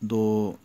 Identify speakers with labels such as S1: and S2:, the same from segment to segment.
S1: 2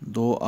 S1: 2